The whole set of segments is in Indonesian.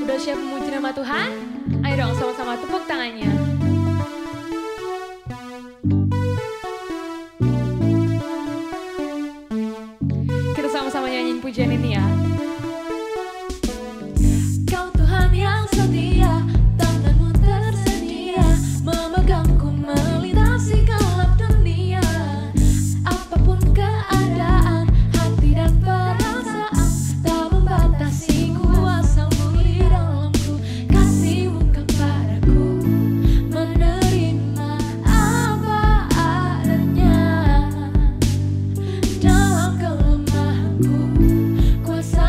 Udah siap memuji nama Tuhan? Ayo dong sama-sama tepuk tangannya. Kita sama-sama nyanyiin pujian ini ya. Kau Tuhan yang setia, tanganmu tersedia memegangku melintasi gelap dunia. Apapun keadaan, hati dan perasaan tak membatasi kuasamu di dalamku. Kasihmu kepadaku menerima apa adanya. Dalam kelemahanku kuasa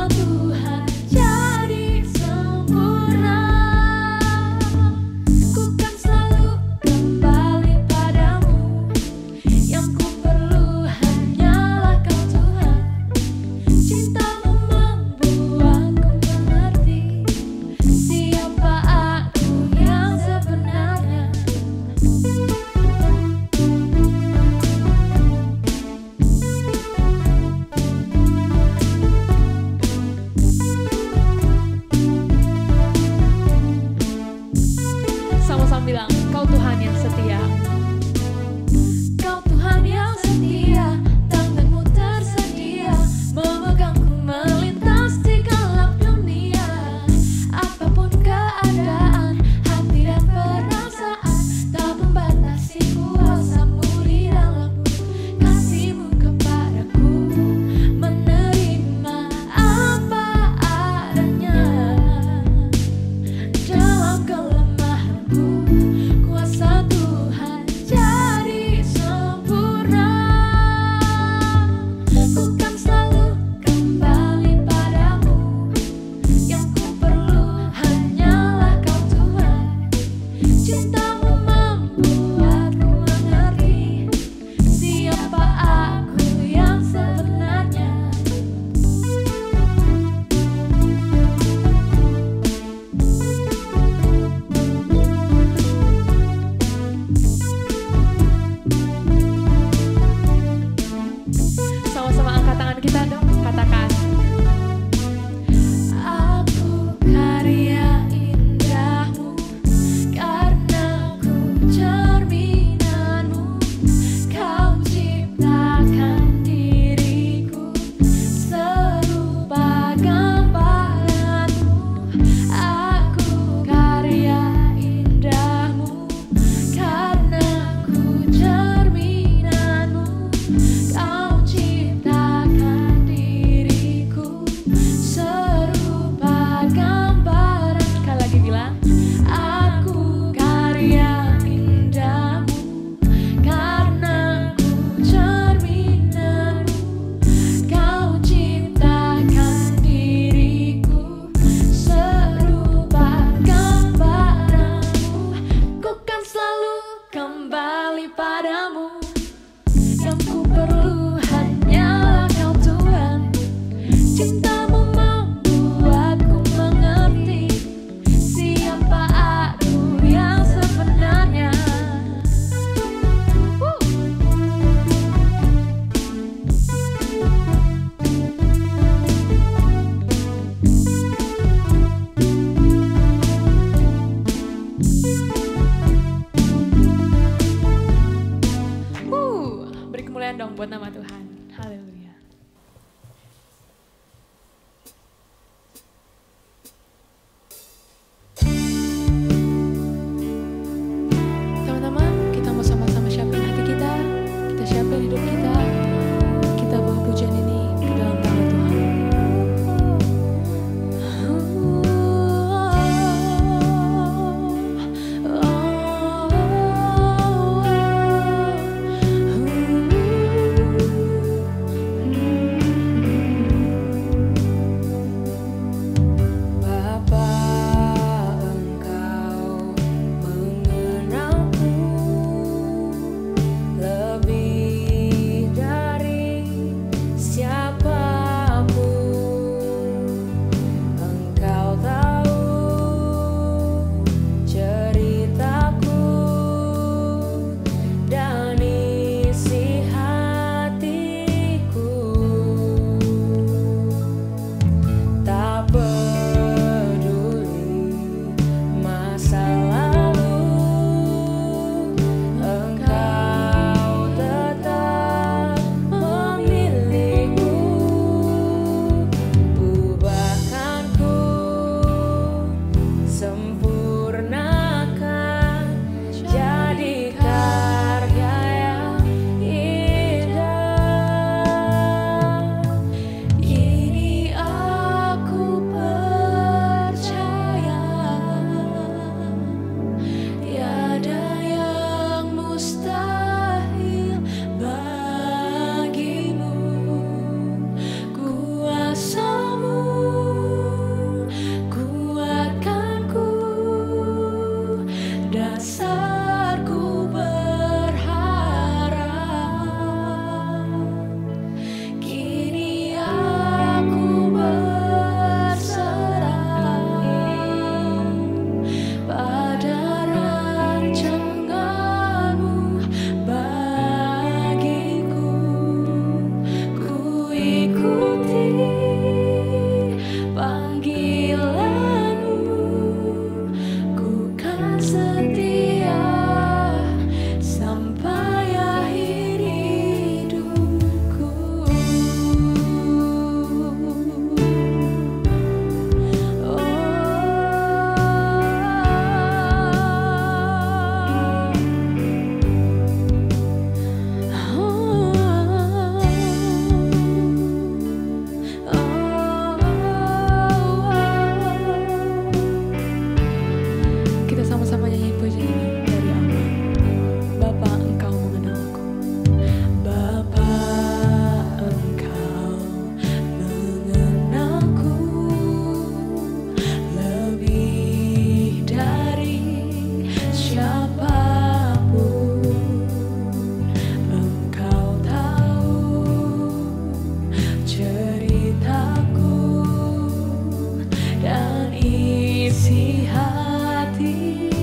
isi hatiku.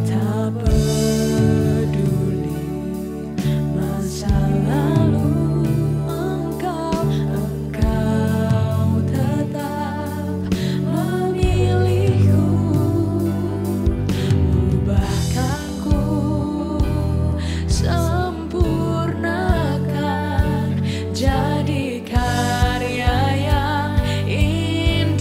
Tak peduli masa lalu, engkau tetap memilihku. Ubahkan ku, sempurnakan, jadi karya yang indah.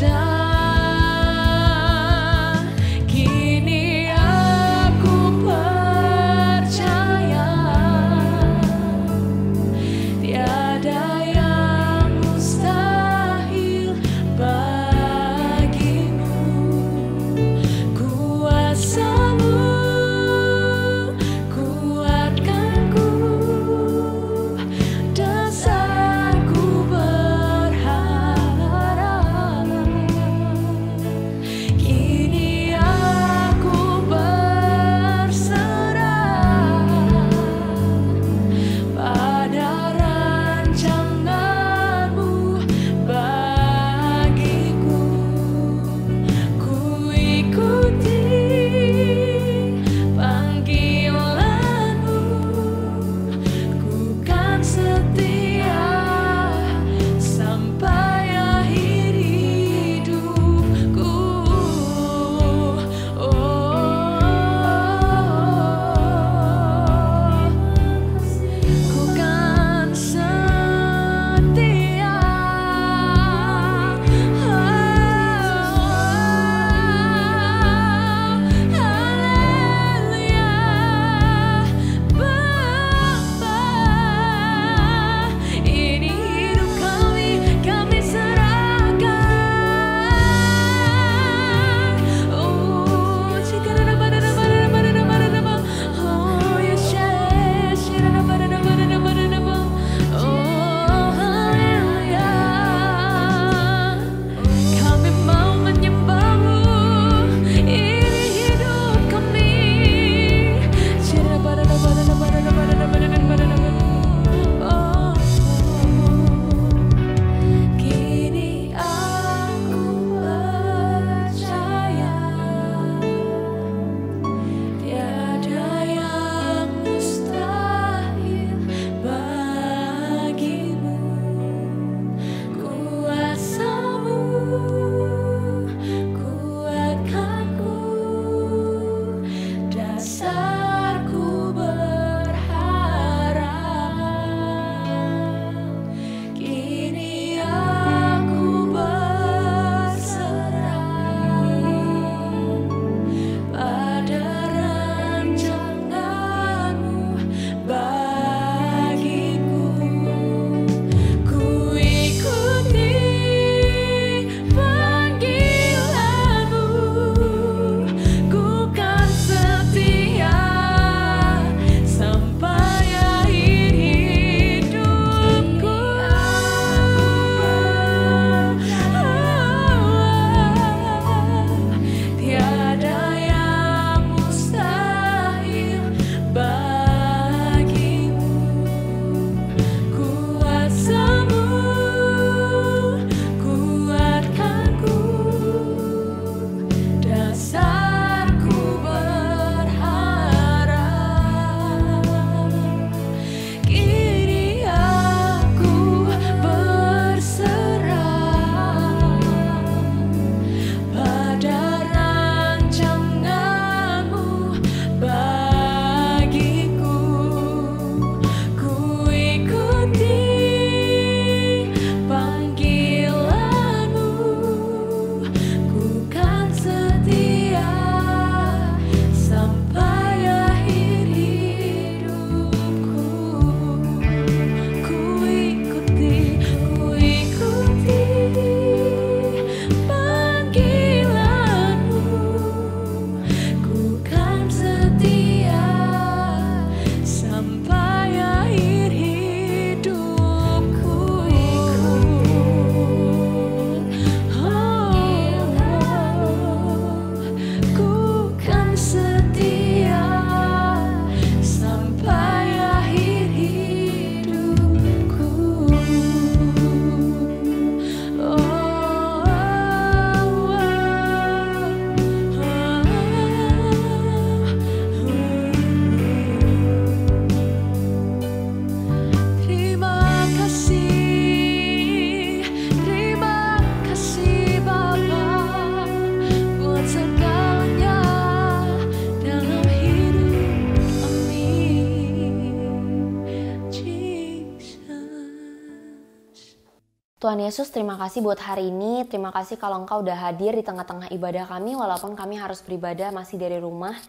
Tuhan Yesus, terima kasih buat hari ini. Terima kasih kalau Engkau udah hadir di tengah-tengah ibadah kami, walaupun kami harus beribadah masih dari rumah.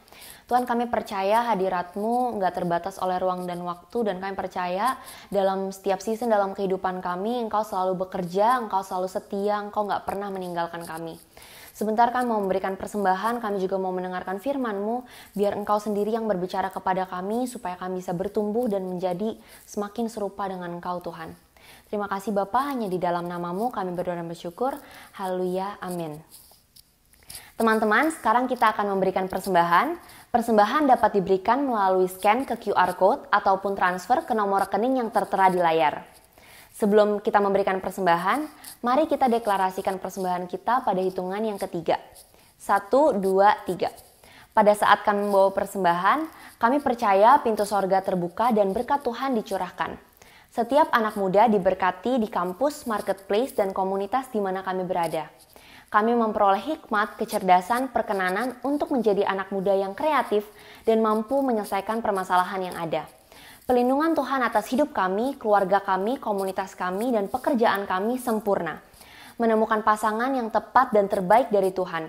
Tuhan, kami percaya hadirat-Mu nggak terbatas oleh ruang dan waktu, dan kami percaya dalam setiap season dalam kehidupan kami, Engkau selalu bekerja, Engkau selalu setia, Engkau nggak pernah meninggalkan kami. Sebentar kami mau memberikan persembahan, kami juga mau mendengarkan firman-Mu, biar Engkau sendiri yang berbicara kepada kami, supaya kami bisa bertumbuh dan menjadi semakin serupa dengan Engkau, Tuhan. Terima kasih Bapa, hanya di dalam nama-Mu kami berdoa dan bersyukur. Haleluya, amin. Teman-teman, sekarang kita akan memberikan persembahan. Persembahan dapat diberikan melalui scan ke QR Code ataupun transfer ke nomor rekening yang tertera di layar. Sebelum kita memberikan persembahan, mari kita deklarasikan persembahan kita pada hitungan yang ketiga. 1, 2, 3. Pada saat kami membawa persembahan, kami percaya pintu sorga terbuka dan berkat Tuhan dicurahkan. Setiap anak muda diberkati di kampus, marketplace, dan komunitas di mana kami berada. Kami memperoleh hikmat, kecerdasan, perkenanan untuk menjadi anak muda yang kreatif dan mampu menyelesaikan permasalahan yang ada. Pelindungan Tuhan atas hidup kami, keluarga kami, komunitas kami, dan pekerjaan kami sempurna. Menemukan pasangan yang tepat dan terbaik dari Tuhan.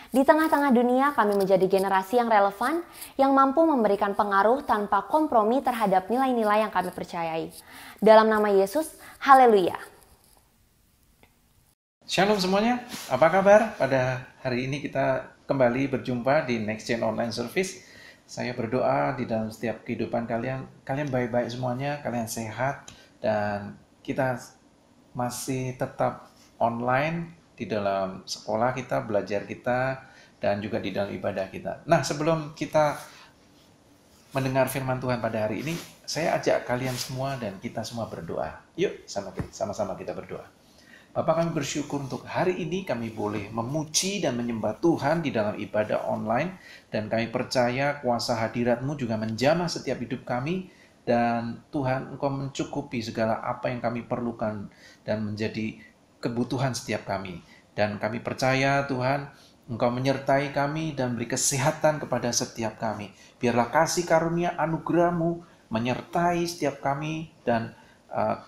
Di tengah-tengah dunia kami menjadi generasi yang relevan, yang mampu memberikan pengaruh tanpa kompromi terhadap nilai-nilai yang kami percayai. Dalam nama Yesus, haleluya. Shalom semuanya, apa kabar? Pada hari ini kita kembali berjumpa di Next Gen Online Service. Saya berdoa di dalam setiap kehidupan kalian baik-baik semuanya, kalian sehat, dan kita masih tetap online di dalam sekolah kita, belajar kita, dan juga di dalam ibadah kita. Nah, sebelum kita mendengar firman Tuhan pada hari ini, saya ajak kalian semua dan kita semua berdoa. Yuk, sama-sama kita berdoa. Bapak, kami bersyukur untuk hari ini kami boleh memuji dan menyembah Tuhan di dalam ibadah online, dan kami percaya kuasa hadirat-Mu juga menjamah setiap hidup kami, dan Tuhan, Engkau mencukupi segala apa yang kami perlukan dan menjadi kebutuhan setiap kami. Dan kami percaya Tuhan, Engkau menyertai kami dan beri kesehatan kepada setiap kami. Biarlah kasih karunia anugerah-Mu menyertai setiap kami dan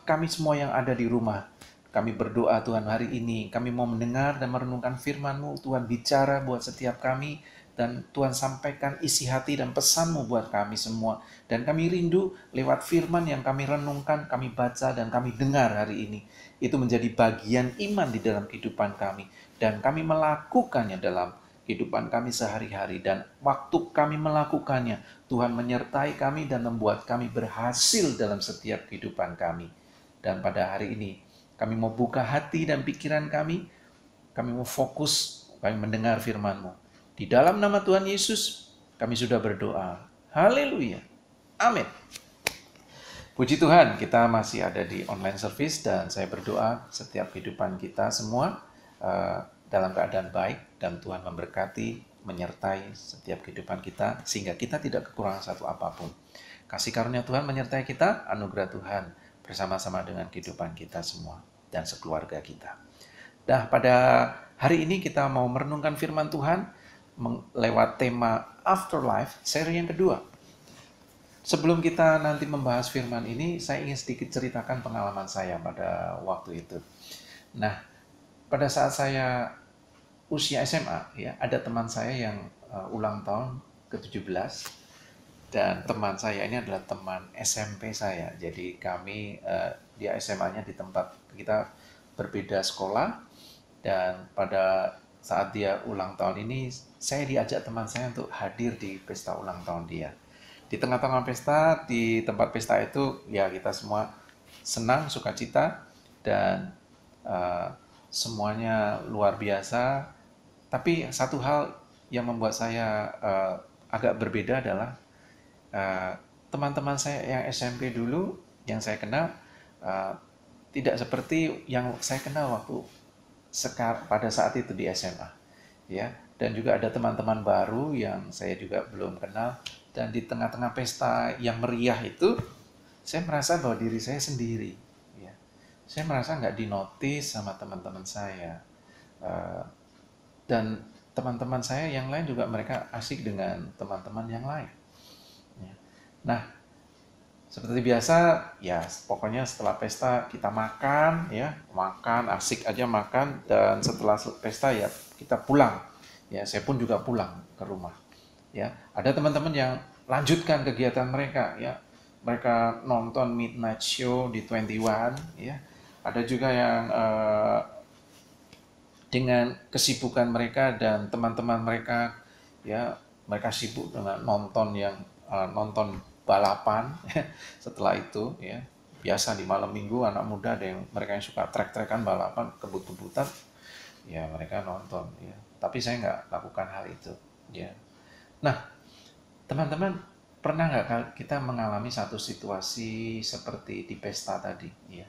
kami semua yang ada di rumah. Kami berdoa Tuhan hari ini, kami mau mendengar dan merenungkan firman-Mu. Tuhan bicara buat setiap kami, dan Tuhan sampaikan isi hati dan pesan-Mu buat kami semua. Dan kami rindu lewat firman yang kami renungkan, kami baca, dan kami dengar hari ini. Itu menjadi bagian iman di dalam kehidupan kami. Dan kami melakukannya dalam kehidupan kami sehari-hari. Dan waktu kami melakukannya, Tuhan menyertai kami dan membuat kami berhasil dalam setiap kehidupan kami. Dan pada hari ini, kami mau buka hati dan pikiran kami mau fokus, kami mendengar firman-Mu. Di dalam nama Tuhan Yesus, kami sudah berdoa. Haleluya. Amin. Puji Tuhan, kita masih ada di online service, dan saya berdoa setiap kehidupan kita semua dalam keadaan baik, dan Tuhan memberkati, menyertai setiap kehidupan kita, sehingga kita tidak kekurangan satu apapun. Kasih karunia Tuhan menyertai kita, anugerah Tuhan bersama-sama dengan kehidupan kita semua dan sekeluarga kita. Nah, pada hari ini kita mau merenungkan firman Tuhan lewat tema Afterlife, seri yang kedua. Sebelum kita nanti membahas firman ini, saya ingin sedikit ceritakan pengalaman saya pada waktu itu. Nah, pada saat saya usia SMA, ya, ada teman saya yang ulang tahun ke-17, dan teman saya ini adalah teman SMP saya. Jadi kami, dia SMA-nya di tempat kita berbeda sekolah, dan pada saat dia ulang tahun ini, saya diajak teman saya untuk hadir di pesta ulang tahun dia. Di tengah-tengah pesta, di tempat pesta itu, ya kita semua senang, sukacita, dan semuanya luar biasa. Tapi satu hal yang membuat saya agak berbeda adalah teman-teman saya yang SMP dulu, yang saya kenal, tidak seperti yang saya kenal waktu pada saat itu di SMA, ya. Dan juga ada teman-teman baru yang saya juga belum kenal, dan di tengah-tengah pesta yang meriah itu, saya merasa bahwa diri saya sendiri, ya. Saya merasa nggak dinotis sama teman-teman saya, dan teman-teman saya yang lain juga mereka asik dengan teman-teman yang lain. Ya. Nah, Seperti biasa, ya pokoknya setelah pesta kita makan, ya makan asik aja makan, dan setelah pesta ya kita pulang. Ya saya pun juga pulang ke rumah. Ya ada teman-teman yang lanjutkan kegiatan mereka, ya mereka nonton midnight show di 21, ya ada juga yang dengan kesibukan mereka dan teman-teman mereka, ya mereka sibuk dengan nonton balapan. Setelah itu, ya biasa di malam minggu anak muda ada yang mereka yang suka trek-trekan balapan, kebut-kebutan, ya mereka nonton, ya tapi saya nggak lakukan hal itu, ya. Nah teman-teman, pernah nggak kita mengalami satu situasi seperti di pesta tadi, ya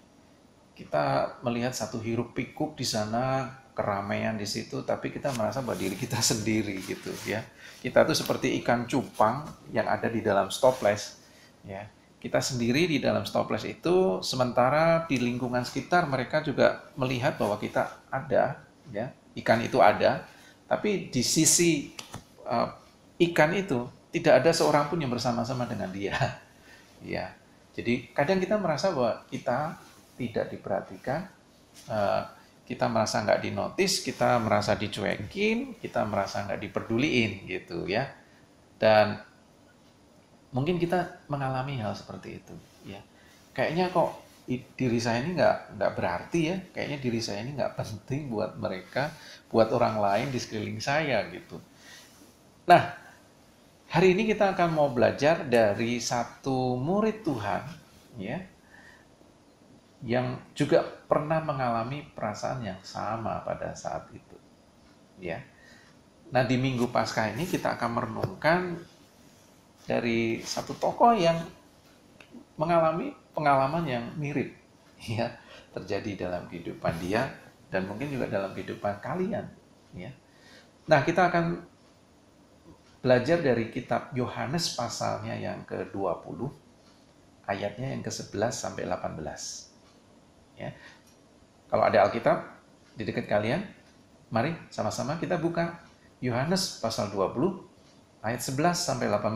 kita melihat satu hiruk pikuk di sana, keramaian di situ, tapi kita merasa bahwa diri kita sendiri gitu, ya. Kita tuh seperti ikan cupang yang ada di dalam stopless, ya. Kita sendiri di dalam stopless itu, sementara di lingkungan sekitar mereka juga melihat bahwa kita ada, ya. Ikan itu ada, tapi di sisi ikan itu tidak ada seorang pun yang bersama-sama dengan dia, ya. Jadi kadang kita merasa bahwa kita tidak diperhatikan, kita merasa nggak dinotis, kita merasa dicuekin, kita merasa nggak diperduliin gitu, ya. Dan mungkin kita mengalami hal seperti itu, ya. Kayaknya kok diri saya ini nggak berarti, ya. Kayaknya diri saya ini nggak penting buat mereka, buat orang lain di sekeliling saya gitu. Nah, hari ini kita akan mau belajar dari satu murid Tuhan, ya, yang juga pernah mengalami perasaan yang sama pada saat itu, ya. Nah di Minggu Paskah ini kita akan merenungkan dari satu tokoh yang mengalami pengalaman yang mirip, ya, terjadi dalam kehidupan dia dan mungkin juga dalam kehidupan kalian, ya. Nah kita akan belajar dari kitab Yohanes pasalnya yang ke-20, ayatnya yang ke-11 sampai 18. Ya. Kalau ada Alkitab di dekat kalian, mari sama-sama kita buka Yohanes pasal 20 ayat 11 sampai 18.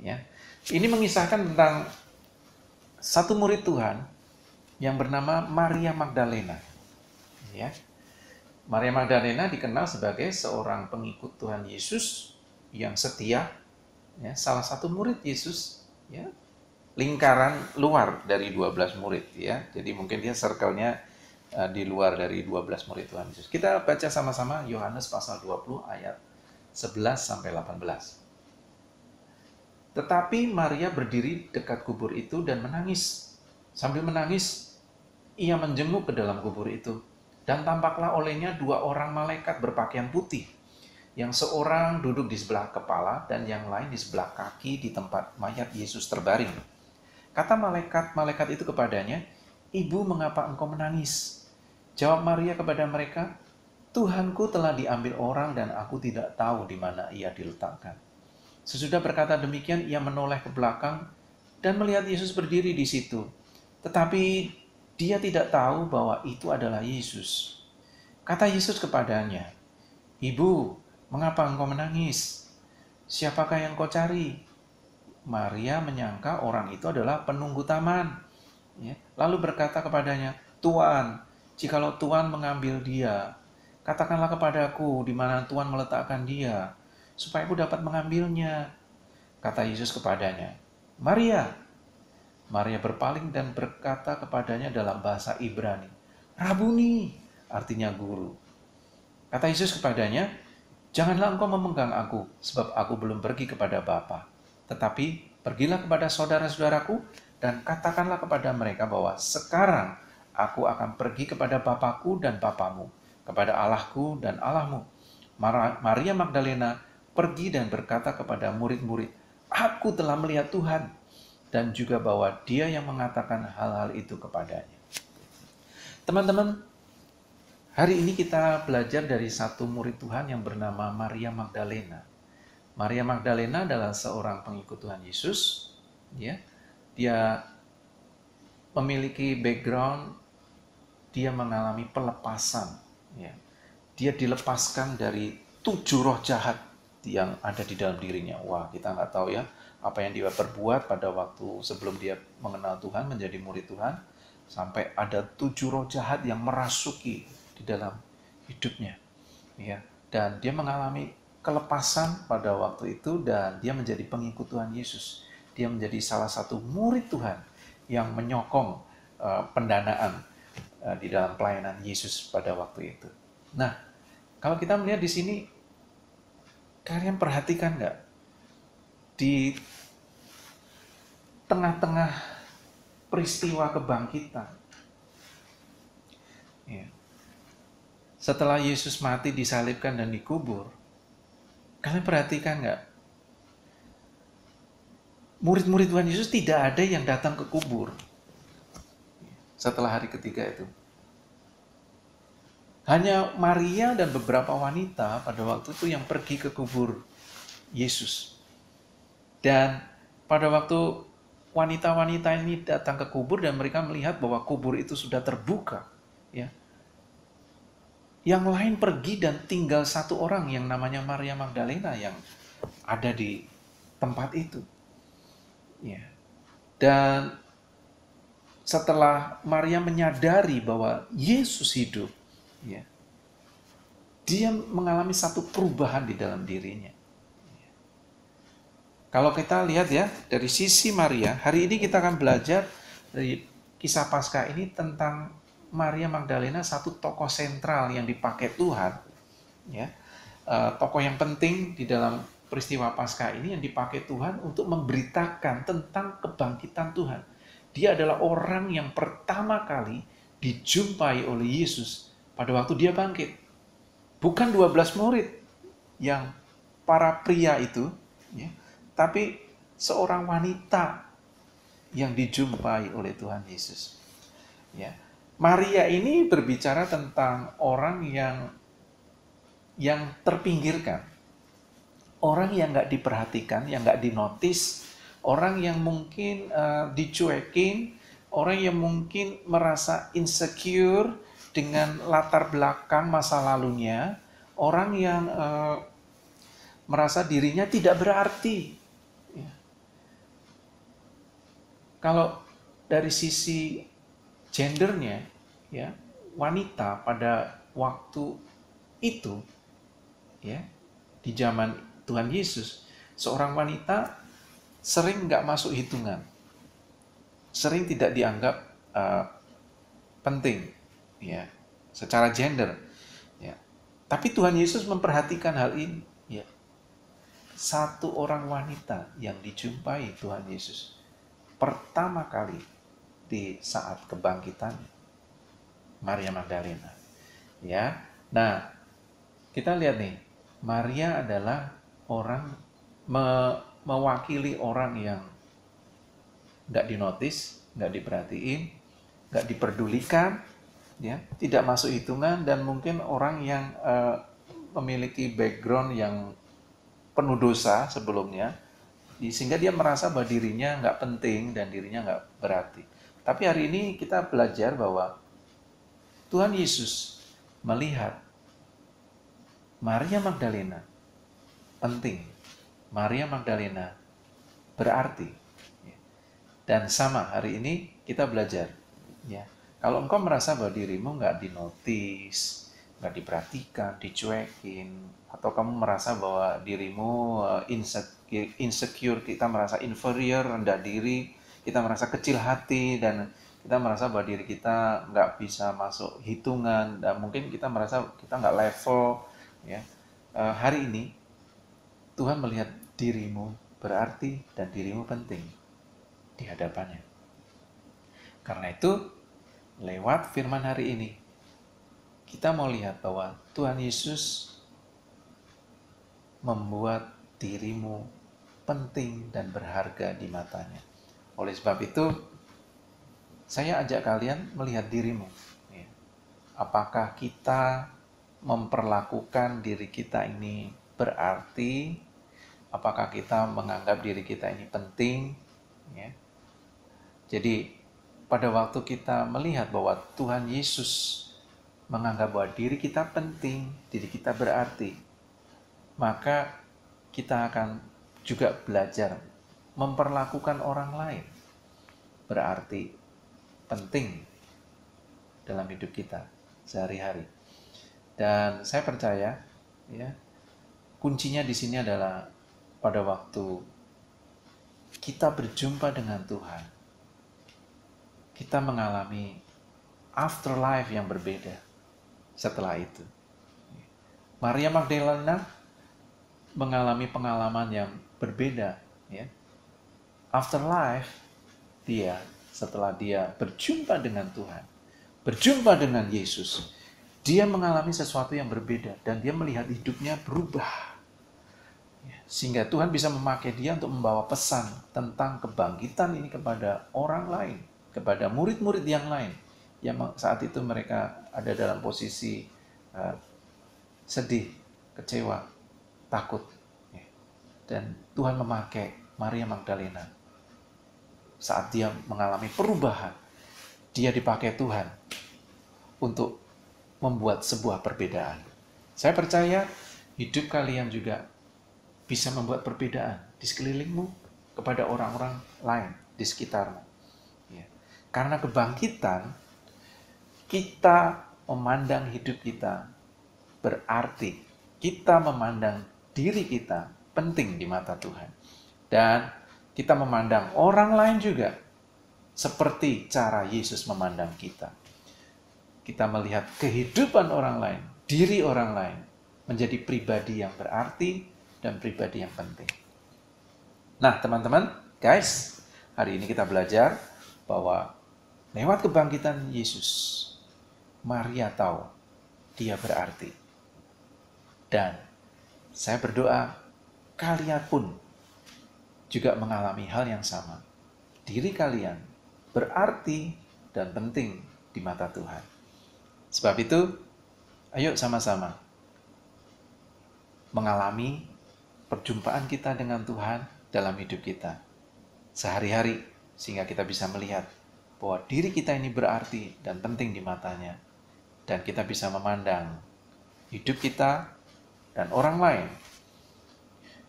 Ya. Ini mengisahkan tentang satu murid Tuhan yang bernama Maria Magdalena. Ya. Maria Magdalena dikenal sebagai seorang pengikut Tuhan Yesus yang setia, ya, salah satu murid Yesus, ya. Lingkaran luar dari 12 murid, ya. Jadi mungkin dia circle-nya di luar dari 12 murid Tuhan Yesus. Kita baca sama-sama Yohanes pasal 20 ayat 11 sampai 18. Tetapi Maria berdiri dekat kubur itu dan menangis. Sambil menangis, ia menjenguk ke dalam kubur itu, dan tampaklah olehnya 2 orang malaikat berpakaian putih, yang seorang duduk di sebelah kepala dan yang lain di sebelah kaki di tempat mayat Yesus terbaring. Kata malaikat itu kepadanya, "Ibu, mengapa engkau menangis?" Jawab Maria kepada mereka, "Tuhanku telah diambil orang dan aku tidak tahu di mana ia diletakkan." Sesudah berkata demikian, ia menoleh ke belakang dan melihat Yesus berdiri di situ. Tetapi dia tidak tahu bahwa itu adalah Yesus. Kata Yesus kepadanya, "Ibu, mengapa engkau menangis? Siapakah yang kau cari?" Maria menyangka orang itu adalah penunggu taman, ya. Lalu berkata kepadanya, "Tuan, jikalau Tuan mengambil dia, katakanlah kepadaku di mana Tuan meletakkan dia, supaya aku dapat mengambilnya." Kata Yesus kepadanya, "Maria." Maria berpaling dan berkata kepadanya dalam bahasa Ibrani, "Rabuni," artinya guru. Kata Yesus kepadanya, "Janganlah engkau memegang aku, sebab aku belum pergi kepada Bapa. Tetapi pergilah kepada saudara-saudaraku dan katakanlah kepada mereka bahwa sekarang aku akan pergi kepada Bapakku dan Bapamu, kepada Allahku dan Allahmu." Maria Magdalena pergi dan berkata kepada murid-murid, "Aku telah melihat Tuhan," dan juga bahwa dia yang mengatakan hal-hal itu kepadanya. Teman-teman, hari ini kita belajar dari satu murid Tuhan yang bernama Maria Magdalena. Maria Magdalena adalah seorang pengikut Tuhan Yesus, ya. Dia memiliki background, dia mengalami pelepasan, ya. Dia dilepaskan dari 7 roh jahat yang ada di dalam dirinya. Wah, kita nggak tahu ya, apa yang dia perbuat pada waktu sebelum dia mengenal Tuhan, menjadi murid Tuhan, sampai ada 7 roh jahat yang merasuki di dalam hidupnya, ya. Dan dia mengalami kelepasan pada waktu itu dan dia menjadi pengikut Tuhan Yesus. Dia menjadi salah satu murid Tuhan yang menyokong pendanaan di dalam pelayanan Yesus pada waktu itu. Nah, kalau kita melihat di sini, kalian perhatikan nggak? Di tengah-tengah peristiwa kebangkitan, ya, setelah Yesus mati, disalibkan, dan dikubur, kalian perhatikan nggak? Murid-murid Tuhan Yesus tidak ada yang datang ke kubur setelah hari ketiga itu. Hanya Maria dan beberapa wanita pada waktu itu yang pergi ke kubur Yesus. Dan pada waktu wanita-wanita ini datang ke kubur dan mereka melihat bahwa kubur itu sudah terbuka, ya. Yang lain pergi dan tinggal satu orang yang namanya Maria Magdalena yang ada di tempat itu. Ya. Dan setelah Maria menyadari bahwa Yesus hidup, ya, dia mengalami satu perubahan di dalam dirinya. Kalau kita lihat ya, dari sisi Maria, hari ini kita akan belajar dari kisah Paskah ini tentang Maria Magdalena, satu tokoh sentral yang dipakai Tuhan, ya, tokoh yang penting di dalam peristiwa Paskah ini yang dipakai Tuhan untuk memberitakan tentang kebangkitan Tuhan. Dia adalah orang yang pertama kali dijumpai oleh Yesus pada waktu dia bangkit. Bukan 12 murid yang para pria itu, ya, tapi seorang wanita yang dijumpai oleh Tuhan Yesus. Ya. Maria ini berbicara tentang orang yang terpinggirkan. Orang yang nggak diperhatikan, yang nggak dinotis, orang yang mungkin dicuekin, orang yang mungkin merasa insecure dengan latar belakang masa lalunya, orang yang merasa dirinya tidak berarti. Ya. Kalau dari sisi gendernya, ya, wanita pada waktu itu, ya, di zaman Tuhan Yesus, seorang wanita sering nggak masuk hitungan, sering tidak dianggap penting, ya, secara gender, ya. Tapi Tuhan Yesus memperhatikan hal ini, ya. Satu orang wanita yang dijumpai Tuhan Yesus pertama kali di saat kebangkitan, Maria Magdalena, ya. Nah, kita lihat nih, Maria adalah orang mewakili orang yang nggak dinotis, nggak diperhatiin, nggak diperdulikan, ya, tidak masuk hitungan, dan mungkin orang yang memiliki background yang penuh dosa sebelumnya, sehingga dia merasa bahwa dirinya nggak penting dan dirinya nggak berarti. Tapi hari ini kita belajar bahwa Tuhan Yesus melihat Maria Magdalena penting, Maria Magdalena berarti. Dan sama hari ini kita belajar, ya, kalau engkau merasa bahwa dirimu nggak dinotis, nggak diperhatikan, dicuekin, atau kamu merasa bahwa dirimu insecure, kita merasa inferior, rendah diri, kita merasa kecil hati, dan kita merasa bahwa diri kita nggak bisa masuk hitungan, dan mungkin kita merasa kita nggak level, ya. Hari ini Tuhan melihat dirimu berarti dan dirimu penting di hadapannya. Karena itu, lewat firman hari ini, kita mau lihat bahwa Tuhan Yesus membuat dirimu penting dan berharga di matanya. Oleh sebab itu, saya ajak kalian melihat dirimu. Ya. Apakah kita memperlakukan diri kita ini berarti? Apakah kita menganggap diri kita ini penting? Ya. Jadi, pada waktu kita melihat bahwa Tuhan Yesus menganggap bahwa diri kita penting, diri kita berarti, maka kita akan juga belajar memperlakukan orang lain berarti penting dalam hidup kita sehari-hari. Dan saya percaya ya, kuncinya di sini adalah pada waktu kita berjumpa dengan Tuhan, kita mengalami afterlife yang berbeda setelah itu. Maria Magdalena mengalami pengalaman yang berbeda ya. Afterlife dia setelah dia berjumpa dengan Tuhan, berjumpa dengan Yesus, dia mengalami sesuatu yang berbeda dan dia melihat hidupnya berubah. Sehingga Tuhan bisa memakai dia untuk membawa pesan tentang kebangkitan ini kepada orang lain, kepada murid-murid yang lain yang saat itu mereka ada dalam posisi sedih, kecewa, takut. Dan Tuhan memakai Maria Magdalena saat dia mengalami perubahan. Dia dipakai Tuhan untuk membuat sebuah perbedaan. Saya percaya hidup kalian juga bisa membuat perbedaan di sekelilingmu, kepada orang-orang lain di sekitarmu. Ya. Karena kebangkitan, kita memandang hidup kita berarti kita memandang diri kita penting di mata Tuhan. Dan kita memandang orang lain juga seperti cara Yesus memandang kita. Kita melihat kehidupan orang lain, diri orang lain menjadi pribadi yang berarti dan pribadi yang penting. Nah, teman-teman, guys, hari ini kita belajar bahwa lewat kebangkitan Yesus, Maria tahu dia berarti. Dan saya berdoa kalian pun juga mengalami hal yang sama. Diri kalian berarti dan penting di mata Tuhan. Sebab itu, ayo sama-sama mengalami perjumpaan kita dengan Tuhan dalam hidup kita sehari-hari, sehingga kita bisa melihat bahwa diri kita ini berarti dan penting di matanya, dan kita bisa memandang hidup kita dan orang lain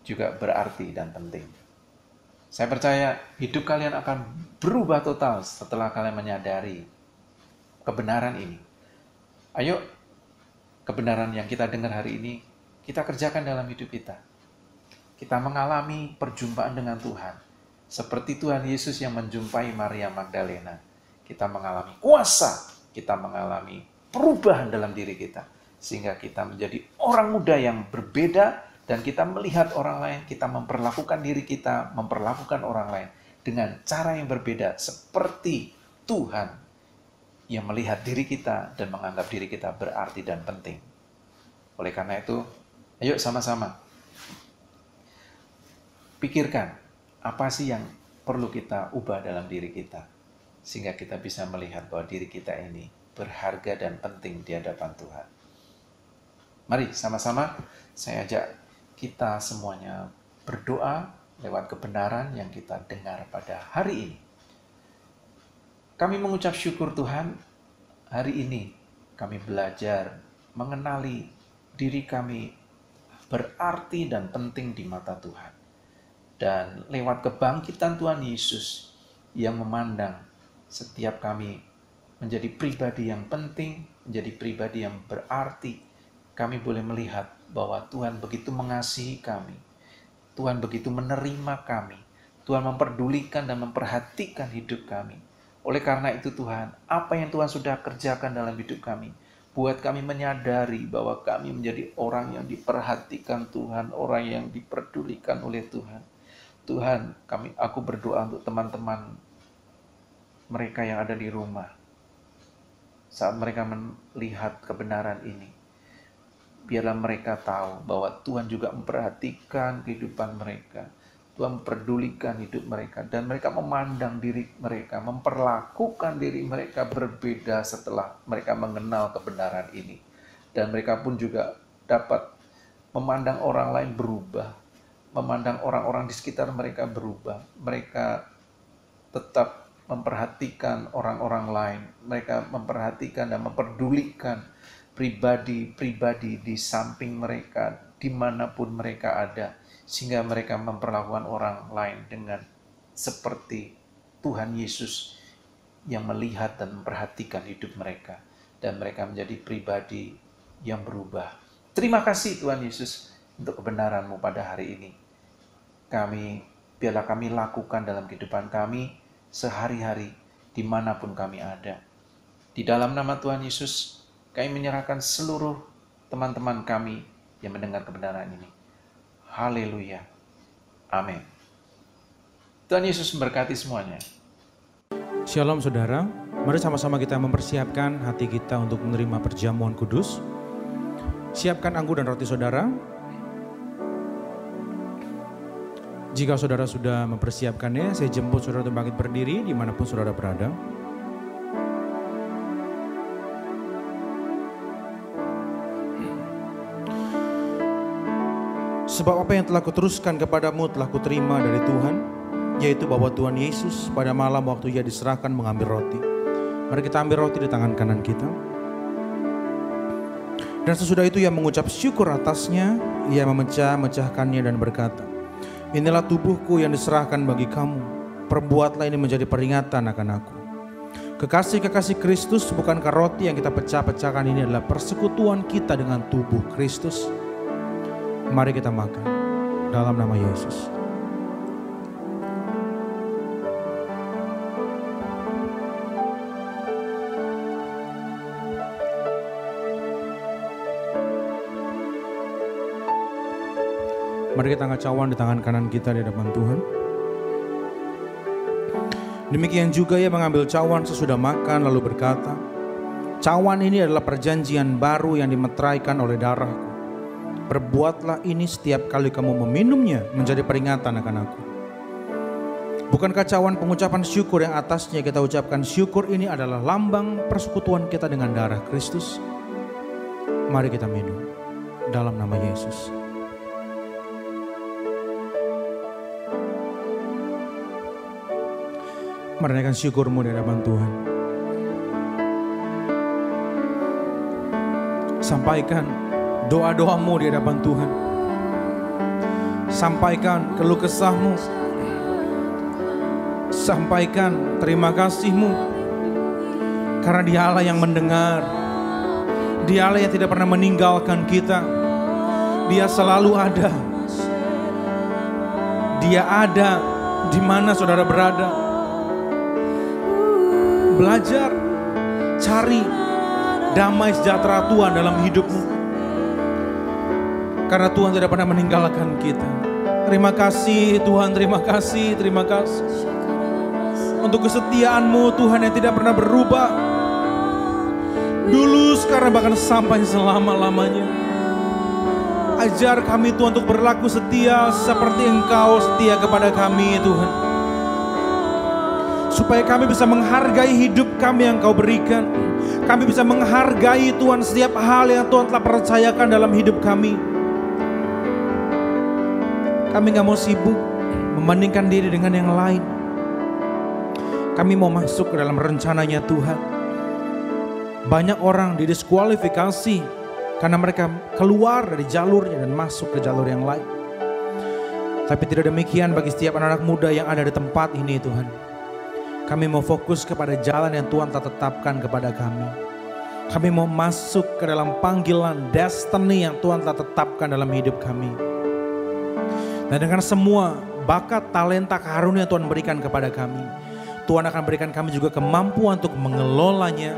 juga berarti dan penting. Saya percaya hidup kalian akan berubah total setelah kalian menyadari kebenaran ini. Ayo, kebenaran yang kita dengar hari ini, kita kerjakan dalam hidup kita. Kita mengalami perjumpaan dengan Tuhan. Seperti Tuhan Yesus yang menjumpai Maria Magdalena. Kita mengalami kuasa, kita mengalami perubahan dalam diri kita. Sehingga kita menjadi orang muda yang berbeda, dan kita melihat orang lain, kita memperlakukan diri kita, memperlakukan orang lain dengan cara yang berbeda, seperti Tuhan yang melihat diri kita dan menganggap diri kita berarti dan penting. Oleh karena itu, ayo sama-sama pikirkan apa sih yang perlu kita ubah dalam diri kita, sehingga kita bisa melihat bahwa diri kita ini berharga dan penting di hadapan Tuhan. Mari sama-sama saya ajak kita semuanya berdoa lewat kebenaran yang kita dengar pada hari ini. Kami mengucap syukur Tuhan, hari ini kami belajar mengenali diri kami berarti dan penting di mata Tuhan. Dan lewat kebangkitan Tuhan Yesus yang memandang setiap kami menjadi pribadi yang penting, menjadi pribadi yang berarti, kami boleh melihat bahwa Tuhan begitu mengasihi kami. Tuhan begitu menerima kami. Tuhan memperdulikan dan memperhatikan hidup kami. Oleh karena itu Tuhan, apa yang Tuhan sudah kerjakan dalam hidup kami, buat kami menyadari bahwa kami menjadi orang yang diperhatikan Tuhan, orang yang diperdulikan oleh Tuhan. Tuhan, aku berdoa untuk teman-teman mereka yang ada di rumah. Saat mereka melihat kebenaran ini, biarlah mereka tahu bahwa Tuhan juga memperhatikan kehidupan mereka. Tuhan memperdulikan hidup mereka. Dan mereka memandang diri mereka, memperlakukan diri mereka berbeda setelah mereka mengenal kebenaran ini. Dan mereka pun juga dapat memandang orang lain berubah. Memandang orang-orang di sekitar mereka berubah. Mereka tetap memperhatikan orang-orang lain. Mereka memperhatikan dan memperdulikan pribadi-pribadi di samping mereka, dimanapun mereka ada, sehingga mereka memperlakukan orang lain dengan seperti Tuhan Yesus yang melihat dan memperhatikan hidup mereka. Dan mereka menjadi pribadi yang berubah. Terima kasih Tuhan Yesus untuk kebenaran-Mu pada hari ini. Biarlah kami lakukan dalam kehidupan kami sehari-hari dimanapun kami ada. Di dalam nama Tuhan Yesus, kami menyerahkan seluruh teman-teman kami yang mendengar kebenaran ini. Haleluya. Amin. Tuhan Yesus memberkati semuanya. Shalom saudara, mari sama-sama kita mempersiapkan hati kita untuk menerima perjamuan kudus. Siapkan anggur dan roti saudara. Jika saudara sudah mempersiapkannya, saya jemput saudara untuk bangkit berdiri dimanapun saudara berada. Sebab apa yang telah kuteruskan kepadamu telah kuterima dari Tuhan, yaitu bahwa Tuhan Yesus pada malam waktu Ia diserahkan mengambil roti. Mari kita ambil roti di tangan kanan kita. Dan sesudah itu Ia mengucap syukur atasnya, Ia memecah-mecahkannya dan berkata, inilah tubuhku yang diserahkan bagi kamu, perbuatlah ini menjadi peringatan akan aku. Kekasih-kekasih Kristus, bukankah roti yang kita pecah-pecahkan ini adalah persekutuan kita dengan tubuh Kristus? Mari kita makan dalam nama Yesus. Mari kita angkat cawan di tangan kanan kita di hadapan Tuhan. Demikian juga Ia mengambil cawan sesudah makan lalu berkata, cawan ini adalah perjanjian baru yang dimeteraikan oleh darahku. Perbuatlah ini setiap kali kamu meminumnya menjadi peringatan akan aku. Bukankah cawan pengucapan syukur yang atasnya kita ucapkan syukur ini adalah lambang persekutuan kita dengan darah Kristus? Mari kita minum dalam nama Yesus. Menaikkan syukurmu di hadapan Tuhan. Sampaikan doa-doamu di hadapan Tuhan. Sampaikan keluh kesahmu. Sampaikan terima kasihmu. Karena Dia Allah yang mendengar. Dia Allah yang tidak pernah meninggalkan kita. Dia selalu ada. Dia ada di mana saudara berada. Belajar, cari damai sejahtera Tuhan dalam hidupmu. Karena Tuhan tidak pernah meninggalkan kita. Terima kasih Tuhan, terima kasih, terima kasih. Untuk kesetiaan-Mu Tuhan yang tidak pernah berubah. Dulu, sekarang, bahkan sampai selama-lamanya. Ajar kami Tuhan untuk berlaku setia seperti Engkau setia kepada kami Tuhan. Supaya kami bisa menghargai hidup kami yang Kau berikan. Kami bisa menghargai Tuhan setiap hal yang Tuhan telah percayakan dalam hidup kami. Kami gak mau sibuk membandingkan diri dengan yang lain. Kami mau masuk ke dalam rencananya Tuhan. Banyak orang didiskualifikasi karena mereka keluar dari jalurnya dan masuk ke jalur yang lain. Tapi tidak demikian bagi setiap anak-anak muda yang ada di tempat ini Tuhan. Kami mau fokus kepada jalan yang Tuhan telah tetapkan kepada kami. Kami mau masuk ke dalam panggilan destiny yang Tuhan telah tetapkan dalam hidup kami. Dan dengan semua bakat, talenta, karunia Tuhan berikan kepada kami, Tuhan akan berikan kami juga kemampuan untuk mengelolanya.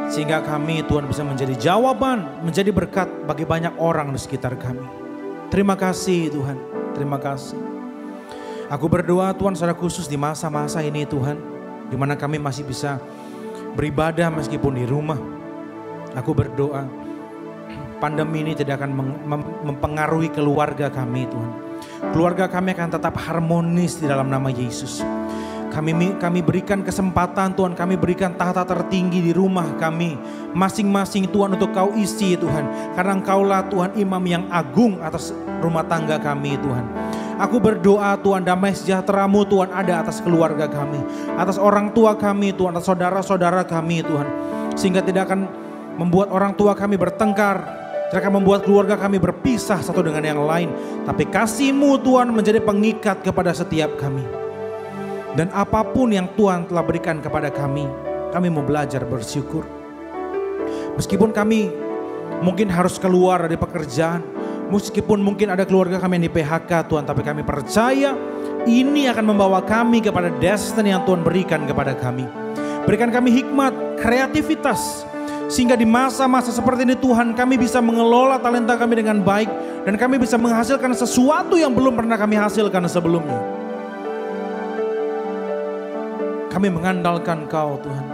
Sehingga kami Tuhan bisa menjadi jawaban, menjadi berkat bagi banyak orang di sekitar kami. Terima kasih Tuhan, terima kasih. Aku berdoa Tuhan secara khusus di masa-masa ini Tuhan, di mana kami masih bisa beribadah meskipun di rumah. Aku berdoa pandemi ini tidak akan mempengaruhi keluarga kami Tuhan. Keluarga kami akan tetap harmonis di dalam nama Yesus. Kami berikan kesempatan Tuhan, kami berikan tahta tertinggi di rumah kami. Masing-masing Tuhan untuk Kau isi Tuhan. Karena Engkaulah Tuhan imam yang agung atas rumah tangga kami Tuhan. Aku berdoa Tuhan damai sejahtera-Mu Tuhan ada atas keluarga kami. Atas orang tua kami Tuhan, atas saudara-saudara kami Tuhan. Sehingga tidak akan membuat orang tua kami bertengkar. Tidak akan membuat keluarga kami berpisah satu dengan yang lain. Tapi kasih-Mu Tuhan menjadi pengikat kepada setiap kami. Dan apapun yang Tuhan telah berikan kepada kami mau belajar bersyukur. Meskipun kami mungkin harus keluar dari pekerjaan, meskipun mungkin ada keluarga kami yang di PHK Tuhan, tapi kami percaya ini akan membawa kami kepada destiny yang Tuhan berikan kepada kami. Berikan kami hikmat, kreativitas, sehingga di masa-masa seperti ini Tuhan, kami bisa mengelola talenta kami dengan baik, dan kami bisa menghasilkan sesuatu yang belum pernah kami hasilkan sebelumnya. Kami mengandalkan Kau Tuhan.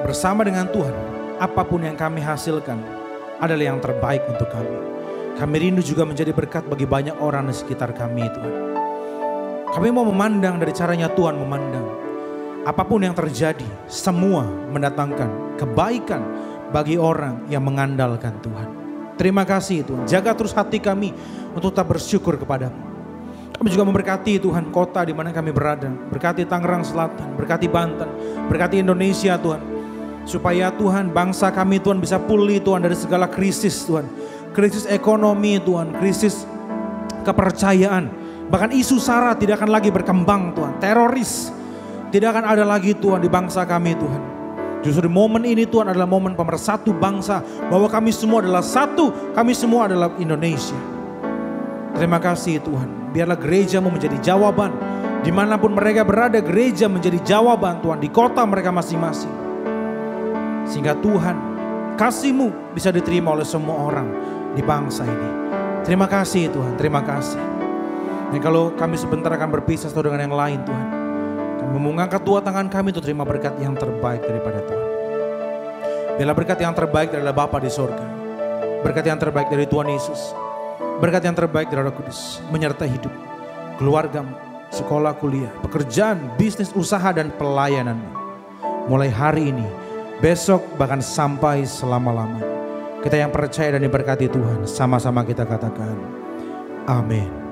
Bersama dengan Tuhan, apapun yang kami hasilkan adalah yang terbaik untuk kami. Kami rindu juga menjadi berkat bagi banyak orang di sekitar kami Tuhan. Kami mau memandang dari caranya Tuhan memandang. Apapun yang terjadi, semua mendatangkan kebaikan bagi orang yang mengandalkan Tuhan. Terima kasih Tuhan, jaga terus hati kami untuk tetap bersyukur kepadamu. Kami juga memberkati Tuhan kota di mana kami berada. Berkati Tangerang Selatan, berkati Banten, berkati Indonesia Tuhan. Supaya Tuhan bangsa kami Tuhan bisa pulih Tuhan dari segala krisis Tuhan. Krisis ekonomi Tuhan, krisis kepercayaan. Bahkan isu SARA tidak akan lagi berkembang Tuhan. Teroris tidak akan ada lagi Tuhan di bangsa kami Tuhan. Justru di momen ini Tuhan adalah momen pemersatu bangsa. Bahwa kami semua adalah satu, kami semua adalah Indonesia. Terima kasih Tuhan. Biarlah gereja-Mu menjadi jawaban. Dimanapun mereka berada, gereja menjadi jawaban Tuhan. Di kota mereka masing-masing. Sehingga Tuhan, kasih-Mu bisa diterima oleh semua orang di bangsa ini. Terima kasih Tuhan, terima kasih. Dan kalau kami sebentar akan berpisah satu dengan yang lain Tuhan, kami mengangkat dua tangan kami untuk terima berkat yang terbaik daripada Tuhan. Biarlah berkat yang terbaik adalah Bapa di sorga. Berkat yang terbaik dari Tuhan Yesus. Berkat yang terbaik dari Roh Kudus menyertai hidup, keluargamu, sekolah, kuliah, pekerjaan, bisnis, usaha, dan pelayananmu. Mulai hari ini, besok, bahkan sampai selama-lamanya. Kita yang percaya dan diberkati Tuhan, sama-sama kita katakan, amin.